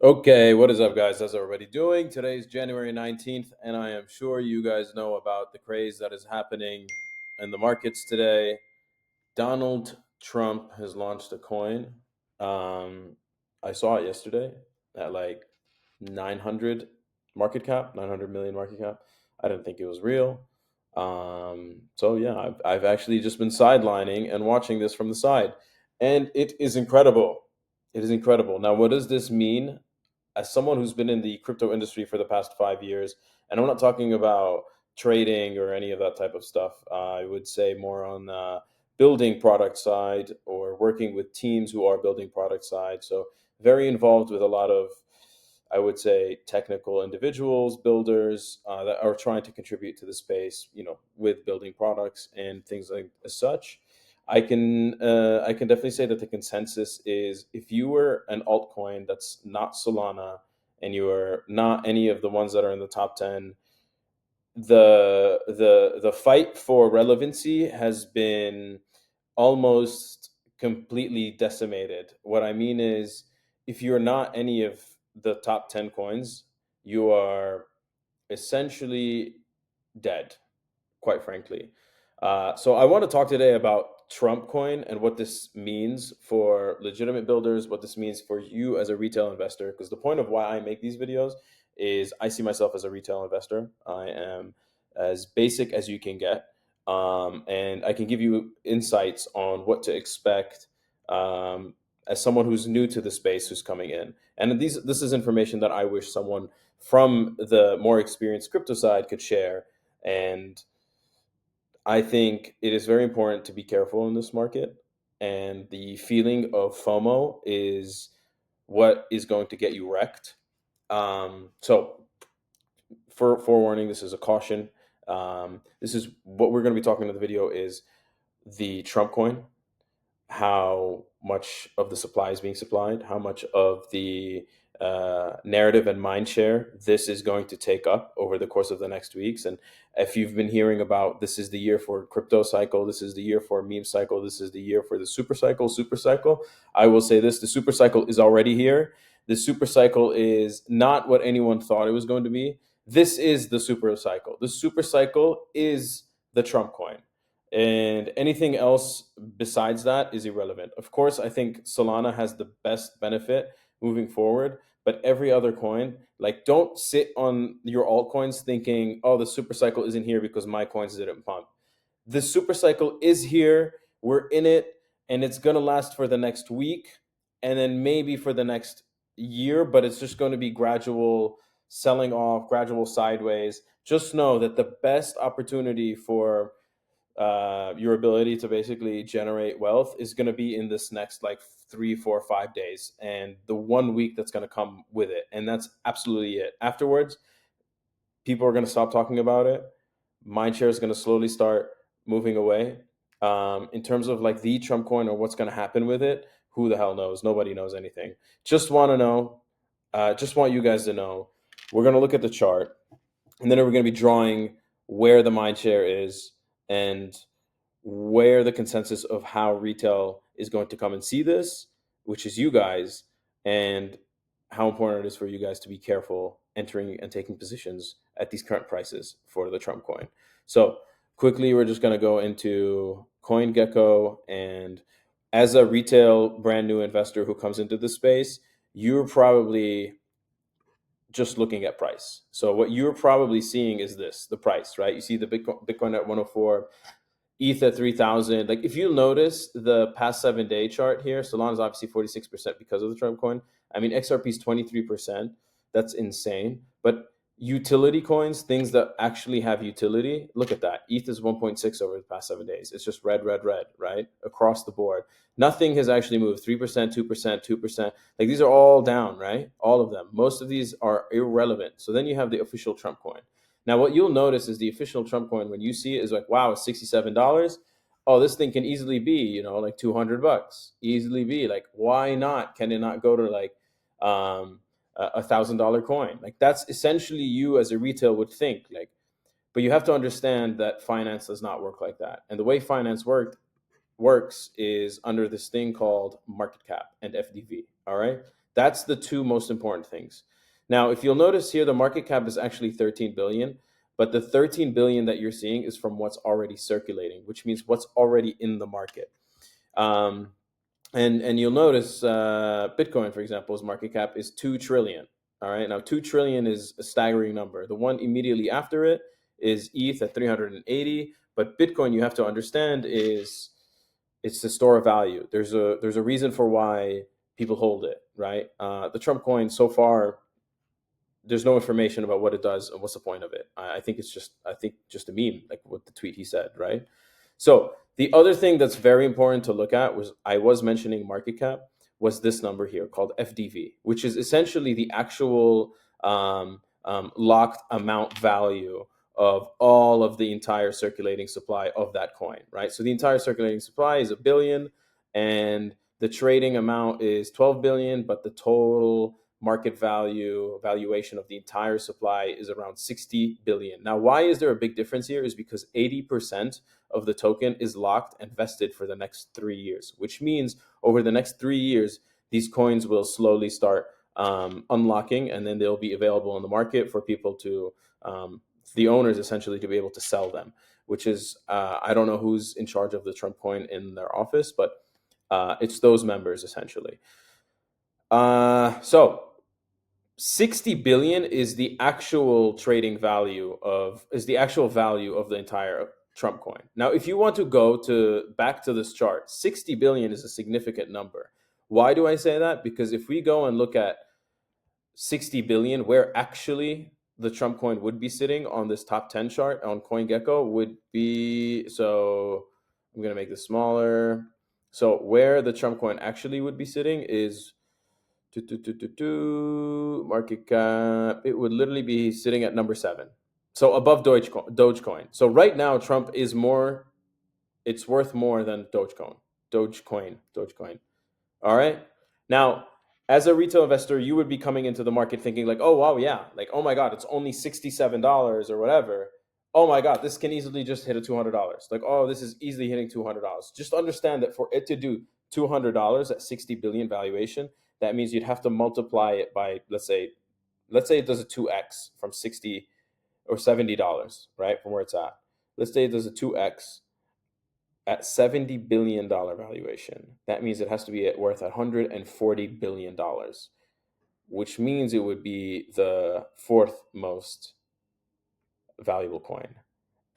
Okay, what is up, guys? How's everybody doing? Today is January 19th, and I am sure you guys know about the craze that is happening in the markets today. Donald Trump has launched a coin. Um, I saw it yesterday at like 900 market cap, 900 million market cap. I didn't think it was real. So yeah, I've actually just been sidelining and watching this from the side, and it is incredible. It is incredible. Now, what does this mean? As someone who's been in the crypto industry for the past 5 years, and I'm not talking about trading or any of that type of stuff. I would say more on the building product side or working with teams who are building product side. So very involved with a lot of, I would say, technical individuals, builders that are trying to contribute to the space, with building products and things like as such. I can definitely say that the consensus is if you were an altcoin that's not Solana and you are not any of the ones that are in the top 10, the fight for relevancy has been almost completely decimated. What I mean is, if you're not any of the top 10 coins, you are essentially dead, quite frankly. So I want to talk today about Trump coin and what this means for legitimate builders, what this means for you as a retail investor. Because the point of why I make these videos is I see myself as a retail investor. I am as basic as you can get. And I can give you insights on what to expect as someone who's new to the space who's coming in. And this is information that I wish someone from the more experienced crypto side could share. And I think it is very important to be careful in this market. And the feeling of FOMO is what is going to get you wrecked. So, for forewarning, this is a caution. This is what we're going to be talking in the video is the Trump coin, how much of the supply is being supplied, how much of the narrative and mind share this is going to take up over the course of the next weeks. And if you've been hearing about this is the year for crypto cycle, this is the year for meme cycle, this is the year for the super cycle, I will say this: the super cycle is already here. The super cycle is not what anyone thought it was going to be. This is the super cycle. The super cycle is the Trump coin, and anything else besides that is irrelevant. Of course, I think Solana has the best benefit moving forward, but every other coin, like, don't sit on your altcoins thinking, oh, the super cycle isn't here because my coins didn't pump. The super cycle is here. We're in it, and it's going to last for the next week and then maybe for the next year, but it's just going to be gradual selling off, gradual sideways. Just know that the best opportunity for your ability to basically generate wealth is going to be in this next like 3, 4, 5 days and the 1 week that's going to come with it. And that's absolutely it. Afterwards, people are going to stop talking about it. Mindshare is going to slowly start moving away. In terms of like the Trump coin or what's going to happen with it, who the hell knows? Nobody knows anything. Just want to know, just want you guys to know. We're going to look at the chart, and then we're going to be drawing where the mind share is and where the consensus of how retail is going to come and see this, which is you guys, and how important it is for you guys to be careful entering and taking positions at these current prices for the Trump coin. So, quickly, we're just going to go into CoinGecko. And as a retail brand new investor who comes into the space, you're probably just looking at price. So what you're probably seeing is the price, right? You see the Bitcoin at 104, ETH at 3,000. Like, if you notice the past 7 day chart here, Solana's obviously 46% because of the Trump coin. I mean, XRP is 23%. That's insane. But utility coins, things that actually have utility, look at that. ETH is 1.6 over the past 7 days. It's just red, red, red, right? Across the board. Nothing has actually moved. 3%, 2%, 2%. Like, these are all down, right? All of them. Most of these are irrelevant. So then you have the official Trump coin. Now, what you'll notice is the official Trump coin, when you see it, is like, wow, it's $67. Oh, this thing can easily be, like $200. Easily be. Like, why not? Can it not go to like $1,000 coin? Like, that's essentially you as a retail would think. Like, but you have to understand that finance does not work like that. And the way finance works is under this thing called market cap and FDV. All right. That's the two most important things. Now, if you'll notice here, the market cap is actually 13 billion, but the 13 billion that you're seeing is from what's already circulating, which means what's already in the market. Um, and you'll notice Bitcoin, for example's market cap is 2 trillion. All right, now 2 trillion is a staggering number. The one immediately after it is ETH at 380, but Bitcoin, you have to understand, is it's the store of value. There's a reason for why people hold it, right? The Trump coin so far, there's no information about what it does and what's the point of it. I think it's just a meme, like what the tweet he said, right? So the other thing that's very important to look at was, I was mentioning market cap, was this number here called FDV, which is essentially the actual locked amount value of all of the entire circulating supply of that coin, right? So the entire circulating supply is 1 billion, and the trading amount is 12 billion, but the total market valuation of the entire supply is around 60 billion. Now, why is there a big difference here? Is because 80% of the token is locked and vested for the next 3 years, which means over the next 3 years, these coins will slowly start unlocking, and then they'll be available in the market for people to, the owners essentially, to be able to sell them, which is, I don't know who's in charge of the Trump coin in their office, but it's those members essentially. So 60 billion is the actual trading value is the actual value of the entire Trump coin. Now, if you want to go back to this chart, 60 billion is a significant number. Why do I say that? Because if we go and look at 60 billion, where actually the Trump coin would be sitting on this top 10 chart on CoinGecko would be, so I'm going to make this smaller. So where the Trump coin actually would be sitting is market cap, it would literally be sitting at number 7, so above Dogecoin. So right now Trump is more, it's worth more than Dogecoin. All right, now as a retail investor, you would be coming into the market thinking like, oh wow, yeah, like, oh my god, it's only $67 or whatever. Oh my god, this can easily just hit a $200. Like, oh, this is easily hitting $200. Just understand that for it to do $200 at 60 billion valuation, that means you'd have to multiply it by, let's say it does a 2x from 60 or $70, right, from where it's at. Let's say it does a 2x at $70 billion valuation. That means it has to be worth $140 billion, which means it would be the fourth most valuable coin.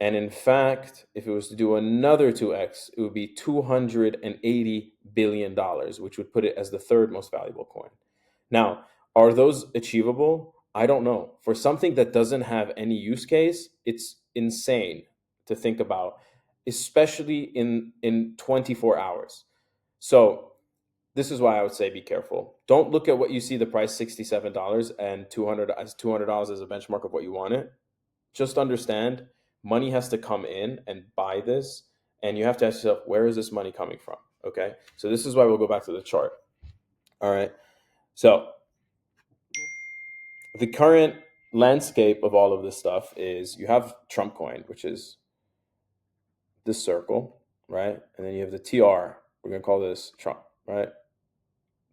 And in fact, if it was to do another 2x, it would be $280 billion, which would put it as the third most valuable coin. Now, are those achievable? I don't know. For something that doesn't have any use case, it's insane to think about, especially in 24 hours. So this is why I would say be careful. Don't look at what you see the price $67 and $200 as a benchmark of what you want it. Just understand, money has to come in and buy this, and you have to ask yourself, where is this money coming from? Okay, so this is why we'll go back to the chart. All right, so the current landscape of all of this stuff is, you have Trump coin, which is this circle, right? And then you have the TR. We're going to call this Trump, right?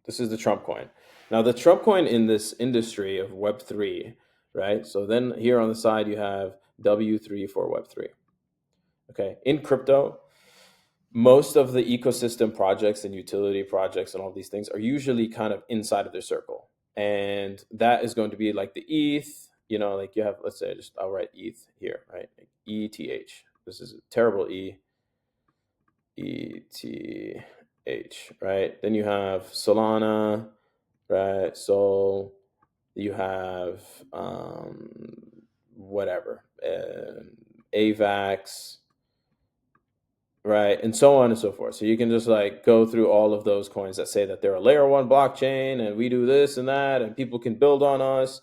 This is the Trump coin. Now, the Trump coin in this industry of Web3, right? So then here on the side, you have W3 for Web3. Okay, in crypto, most of the ecosystem projects and utility projects and all these things are usually kind of inside of their circle. And that is going to be like the ETH, like you have, let's say, I'll write ETH here, right? Like ETH. This is a terrible ETH, right? Then you have Solana, right? Sol. You have whatever, AVAX, right? And so on and so forth. So you can just like go through all of those coins that say that they're a layer 1 blockchain and we do this and that and people can build on us.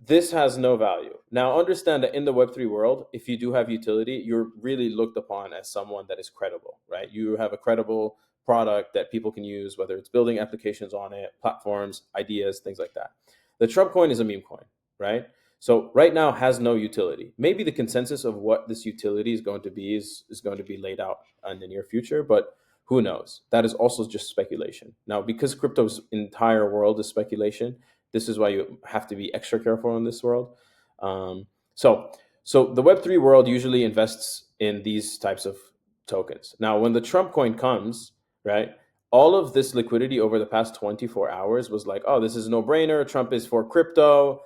This has no value. Now, understand that in the Web3 world, if you do have utility, you're really looked upon as someone that is credible, right? You have a credible product that people can use, whether it's building applications on it, platforms, ideas, things like that. The Trump coin is a meme coin, right? So right now has no utility. Maybe the consensus of what this utility is going to be is going to be laid out in the near future, but Who knows? That is also just speculation. Now, because crypto's entire world is speculation, this is why you have to be extra careful in this world. Um, so, so the Web3 world usually invests in these types of tokens. Now, when the Trump coin comes, right, all of this liquidity over the past 24 hours was like, oh, this is a no brainer. Trump is for crypto.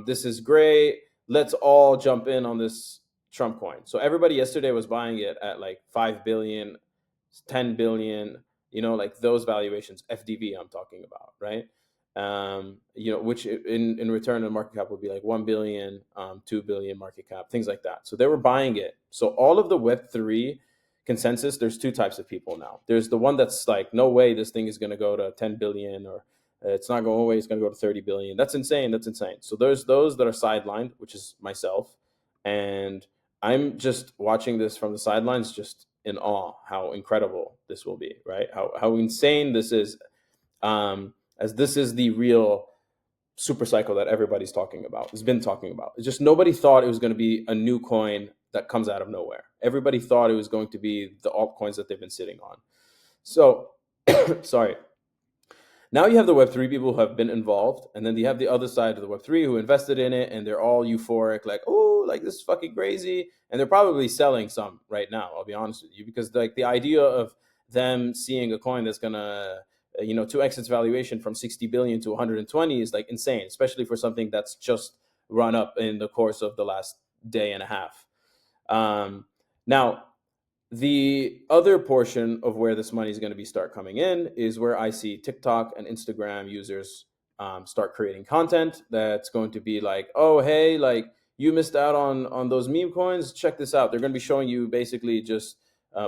This is great. Let's all jump in on this Trump coin. So everybody yesterday was buying it at like 5 billion, 10 billion, like those valuations, FDV I'm talking about, right? Which in return the market cap would be like 1 billion, 2 billion market cap, things like that. So they were buying it. So all of the Web3 consensus, there's two types of people now. There's the one that's like, no way this thing is going to go to 10 billion, or it's not going away, it's going to go to 30 billion. That's insane. That's insane. So there's those that are sidelined, which is myself. And I'm just watching this from the sidelines, just in awe how incredible this will be, right? How insane this is, as this is the real super cycle that everybody's talking about, has been talking about. It's just nobody thought it was going to be a new coin that comes out of nowhere. Everybody thought it was going to be the altcoins that they've been sitting on. So, sorry. Now you have the Web3 people who have been involved, and then you have the other side of the Web3 who invested in it, and they're all euphoric, like, oh, like this is fucking crazy. And they're probably selling some right now, I'll be honest with you, because like the idea of them seeing a coin that's gonna, 2x its valuation from 60 billion to 120 is like insane, especially for something that's just run up in the course of the last day and a half. Now, the other portion of where this money is going to be start coming in is where I see TikTok and Instagram users start creating content that's going to be like, oh, hey, like you missed out on those meme coins. Check this out. They're going to be showing you basically just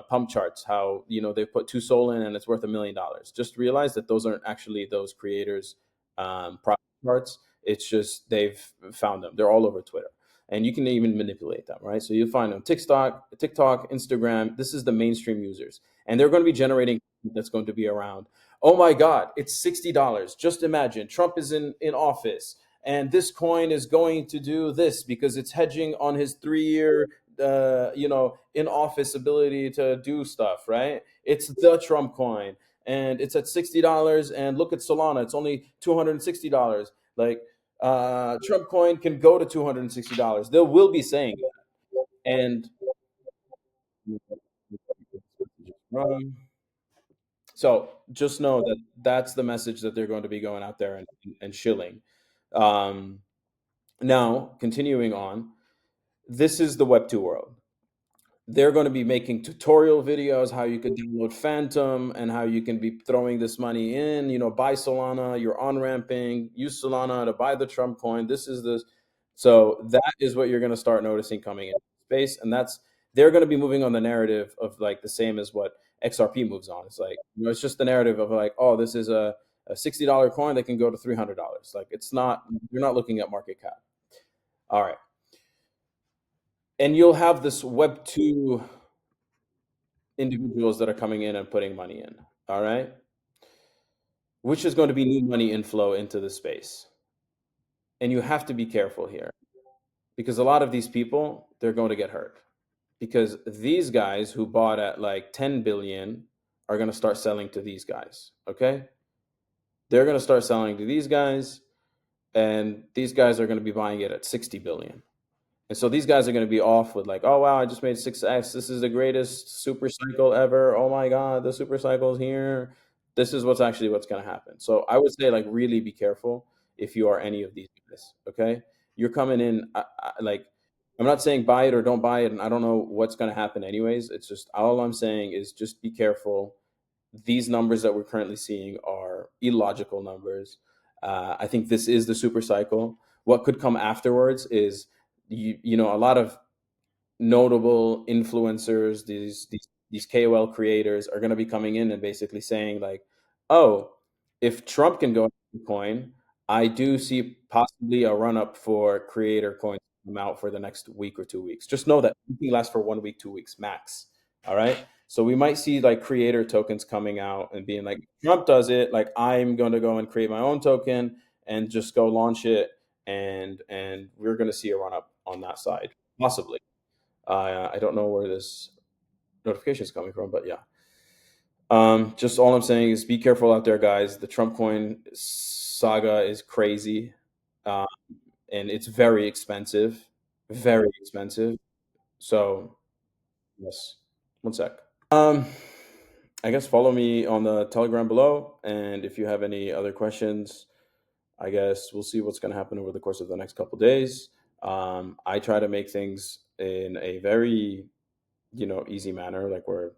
pump charts, how they put two Sol in and it's worth $1 million. Just realize that those aren't actually those creators' product charts. It's just they've found them. They're all over Twitter, and you can even manipulate them, right? So you'll find on TikTok, Instagram. This is the mainstream users, and they're going to be generating that's going to be around. Oh my God, it's $60. Just imagine Trump is in office, and this coin is going to do this because it's hedging on his 3 year, in office ability to do stuff, right? It's the Trump coin, and it's at $60. And look at Solana; it's only $260. Like Trump coin can go to $260. They will be saying that. And so just know that that's the message that they're going to be going out there and shilling. Um, Now, continuing on, this is the Web2 world. They're going to be making tutorial videos how you could download Phantom and how you can be throwing this money in, buy Solana, you're on ramping, use Solana to buy the Trump coin. This is the So that is what you're going to start noticing coming in space. And they're going to be moving on the narrative of like the same as what XRP moves on. It's like, it's just the narrative of like, oh, this is a $60 coin that can go to $300. Like it's not, you're not looking at market cap. All right. And you'll have this Web2 individuals that are coming in and putting money in. All right. Which is going to be new money inflow into the space. And you have to be careful here because a lot of these people, they're going to get hurt because these guys who bought at like 10 billion are going to start selling to these guys. Okay. They're going to start selling to these guys, and these guys are going to be buying it at 60 billion. And so these guys are going to be off with like, oh wow, I just made 6x. This is the greatest super cycle ever. Oh my God, the super cycle is here. This is what's going to happen. So I would say like really be careful if you are any of these guys. Okay, you're coming in like I'm not saying buy it or don't buy it, and I don't know what's going to happen anyways. It's just all I'm saying is just be careful. These numbers that we're currently seeing are illogical numbers. I think this is the super cycle. What could come afterwards is a lot of notable influencers, these KOL creators are going to be coming in and basically saying like, oh, if Trump can go into Bitcoin, I do see possibly a run up for creator coins to come out for the next week or 2 weeks. Just know that it can last for 1 week, 2 weeks max. All right. So we might see like creator tokens coming out and being like, Trump does it, like I'm going to go and create my own token and just go launch it, and we're going to see a run up on that side possibly. I don't know where this notification is coming from, but yeah. Just all I'm saying is be careful out there, guys. The Trump coin saga is crazy, uh, and it's very expensive, very expensive. So yes, one sec. Um, I guess follow me on the Telegram below, and if you have any other questions, I guess we'll see what's going to happen over the course of the next couple days. I try to make things in a very easy manner, like where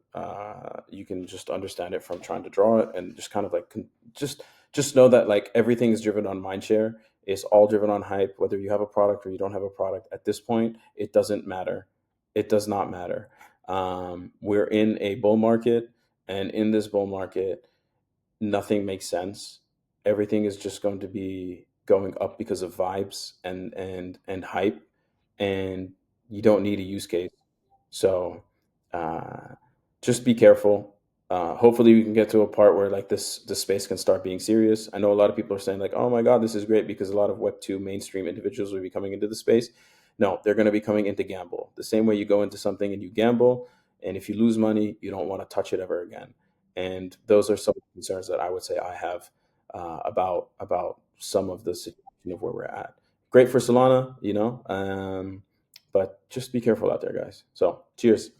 you can just understand it from trying to draw it, and just kind of like just just know that like everything is driven on mindshare. It's all driven on hype. Whether you have a product or you don't have a product, at this point, it doesn't matter. It does not matter. We're in a bull market, and in this bull market, nothing makes sense. Everything is just going to be going up because of vibes and hype, and you don't need a use case. So uh, just be careful. Hopefully, we can get to a part where like this space can start being serious. I know a lot of people are saying like, "Oh my God, this is great," because a lot of Web 2 mainstream individuals will be coming into the space. No, they're going to be coming into gamble. The same way you go into something and you gamble, and if you lose money, you don't want to touch it ever again. And those are some concerns that I would say I have about some of the situation of where we're at. Great for Solana, but just be careful out there, guys. So, cheers.